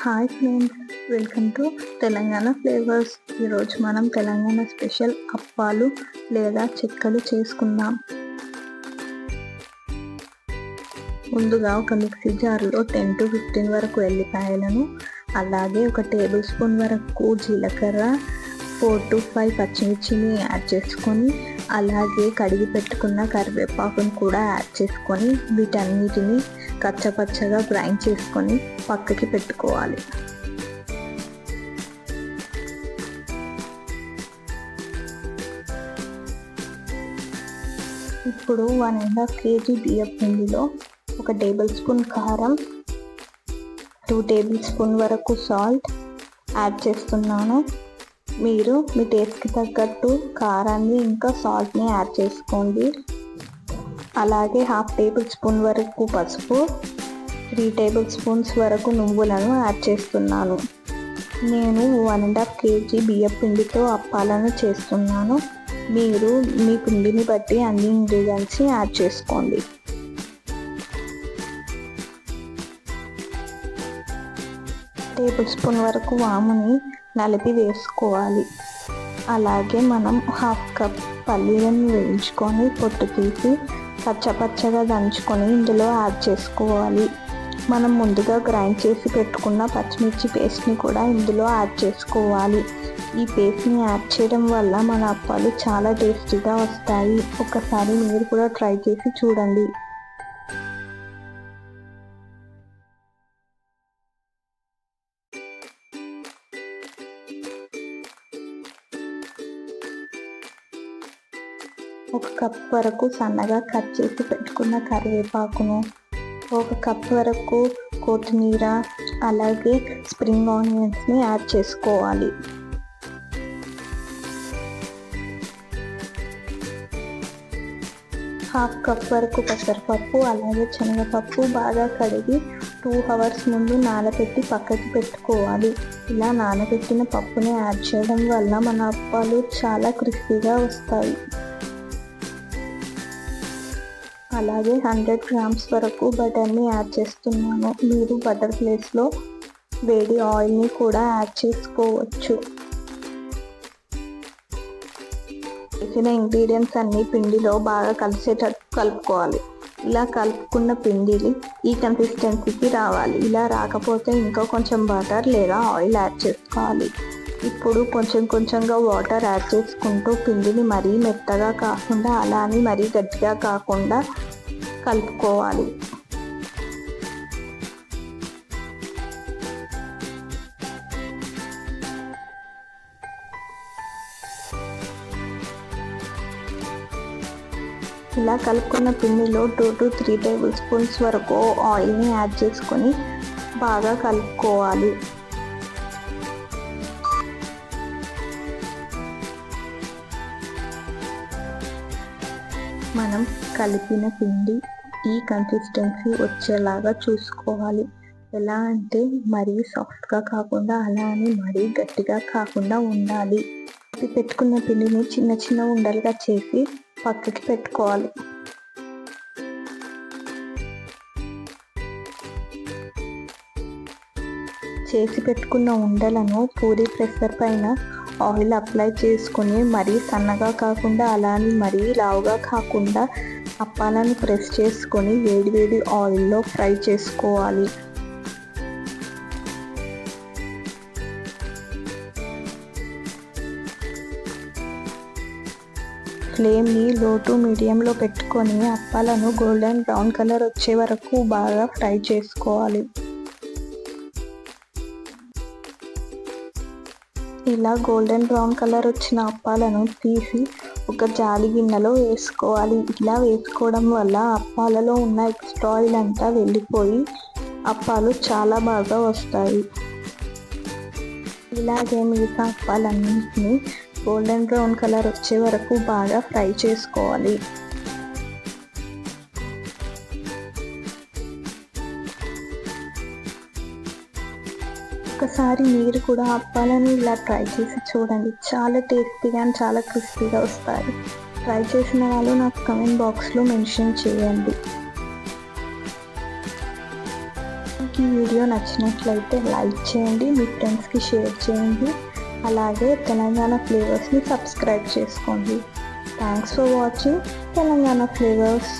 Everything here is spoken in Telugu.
Hi friends, welcome to Telangana flavours. ఈరోజు మనం తెలంగాణ స్పెషల్ అప్పాలు లేదా చెక్కలు చేసుకుందాం. ముందుగా ఒక మిక్సీ జార్లో 10 to 15 వరకు ఎల్లిపాయలను, అలాగే ఒక టేబుల్ స్పూన్ వరకు జీలకర్ర, 4 to 5 పచ్చిమిర్చిని యాడ్ చేసుకొని, అలాగే కడిగి పెట్టుకున్న కరివేపాకును కూడా యాడ్ చేసుకొని వీటన్నిటిని కచ్చపచ్చగా గ్రైండ్ చేసుకొని పక్కకి పెట్టుకోవాలి. ఇప్పుడు 1.5 kg బియ్యం పిండిలో 1 టేబుల్ స్పూన్ కారం, 2 టేబుల్ స్పూన్ వరకు సాల్ట్ యాడ్ చేస్తున్నాను. మీరు మీ టేస్ట్కి తగ్గట్టు కారాన్ని ఇంకా సాల్ట్ని యాడ్ చేసుకోండి. అలాగే 1/2 టేబుల్ స్పూన్ వరకు పసుపు, 3 టేబుల్ స్పూన్స్ వరకు నువ్వులను యాడ్ చేస్తున్నాను. నేను 1.5 kg బియ్యం పిండితో అప్పాలను చేస్తున్నాను. మీరు మీ పిండిని బట్టి అన్ని ఇంగ్రీడియంట్స్ని యాడ్ చేసుకోండి. టేబుల్ స్పూన్ వరకు వాముని నలిపి వేసుకోవాలి. అలాగే మనం 1/2 కప్ పల్లీలను వేయించుకొని పొట్టు తీసి పచ్చపచ్చగా దంచుకొని ఇందులో యాడ్ చేసుకోవాలి. మనం ముందుగా గ్రైండ్ చేసి పెట్టుకున్న పచ్చిమిర్చి పేస్ట్ని కూడా ఇందులో యాడ్ చేసుకోవాలి. ఈ పేస్ట్ని యాడ్ చేయడం వల్ల మన అప్పాలు చాలా టేస్టీగా వస్తాయి. ఒకసారి మీరు కూడా ట్రై చేసి చూడండి. ఒక కప్ వరకు సన్నగా కట్ చేసి పెట్టుకున్న కరివేపాకును, 1 కప్ వరకు కొత్తిమీర, అలాగే స్ప్రింగ్ ఆనియన్స్ని యాడ్ చేసుకోవాలి. హాఫ్ కప్ వరకు పెసరపప్పు, అలాగే శనగపప్పు బాగా కడిగి 2 hours ముందు నానబెట్టి పక్కకి పెట్టుకోవాలి. ఇలా నానబెట్టిన పప్పుని యాడ్ చేయడం వల్ల మన అప్పాలు చాలా క్రిస్పీగా వస్తాయి. అలాగే 100 grams వరకు బటర్ని యాడ్ చేస్తున్నాను. మీరు బటర్ ప్లేస్లో వేడి ఆయిల్ని కూడా యాడ్ చేసుకోవచ్చు. వేసిన ఇంగ్రీడియంట్స్ అన్ని పిండిలో బాగా కలిసేటట్టు కలుపుకోవాలి. ఇలా కలుపుకున్న పిండిని ఈ కన్సిస్టెన్సీకి రావాలి. ఇలా రాకపోతే ఇంకా కొంచెం బటర్ లేదా ఆయిల్ యాడ్ చేసుకోవాలి. ఇప్పుడు కొంచెంగా వాటర్ యాడ్ చేసుకుంటూ పిండిని మరీ మెత్తగా కాకుండా అలానే మరీ గట్టిగా కాకుండా కలుపుకోవాలి. ఇలా కలుపుకున్న పిండిలో 2 to 3 టేబుల్ స్పూన్స్ వరకు ఆయిల్ని యాడ్ చేసుకొని బాగా కలుపుకోవాలి. మనం కలిపిన పిండి ఈ కన్సిస్టెన్సీ వచ్చేలాగా చూసుకోవాలి. ఎలా అంటే మరీ సాఫ్ట్గా కాకుండా అలా అని మరీ గట్టిగా కాకుండా ఉండాలి. పెట్టుకున్న పిండిని చిన్న ఉండలుగా చేసి పక్కకి పెట్టుకోవాలి. చేసి పెట్టుకున్న ఉండలను పూరీ ప్రెషర్ పైన ఆయిల్ అప్లై చేసుకుని మరీ సన్నగా కాకుండా అలానే మరీ లావుగా కాకుండా అప్పాలను ప్రెస్ చేసుకొని వేడి ఆయిల్లో ఫ్రై చేసుకోవాలి. ఫ్లేమ్ని లో టు మీడియంలో పెట్టుకొని అప్పాలను గోల్డెన్ బ్రౌన్ కలర్ వచ్చే వరకు బాగా ఫ్రై చేసుకోవాలి. ఇలా గోల్డెన్ బ్రౌన్ కలర్ వచ్చిన అప్పాలను తీసి ఒక జాలి గిన్నెలో వేసుకోవాలి. ఇలా వేసుకోవడం వల్ల అప్పాలలో ఉన్న ఎక్స్ట్రా ఆయిల్ అంతా వెళ్ళిపోయి అప్పాలు చాలా బాగా వస్తాయి. ఇలాగే మిగతా అప్పాలన్నింటినీ గోల్డెన్ బ్రౌన్ కలర్ వచ్చే వరకు బాగా ఫ్రై చేసుకోవాలి. ఒకసారి మీరు కూడా అప్పాలను ఇలా ట్రై చేసి చూడండి. చాలా టేస్టీగా అండ్ చాలా క్రిస్పీగా వస్తాయి. ట్రై చేసిన వాళ్ళు నాకు కామెంట్ బాక్స్లో మెన్షన్ చేయండి. మీకు ఈ వీడియో నచ్చినట్లయితే లైక్ చేయండి, మీ ఫ్రెండ్స్కి షేర్ చేయండి. అలాగే తెలంగాణ ఫ్లేవర్స్ని సబ్స్క్రైబ్ చేసుకోండి. Thanks for watching Telangana flavours.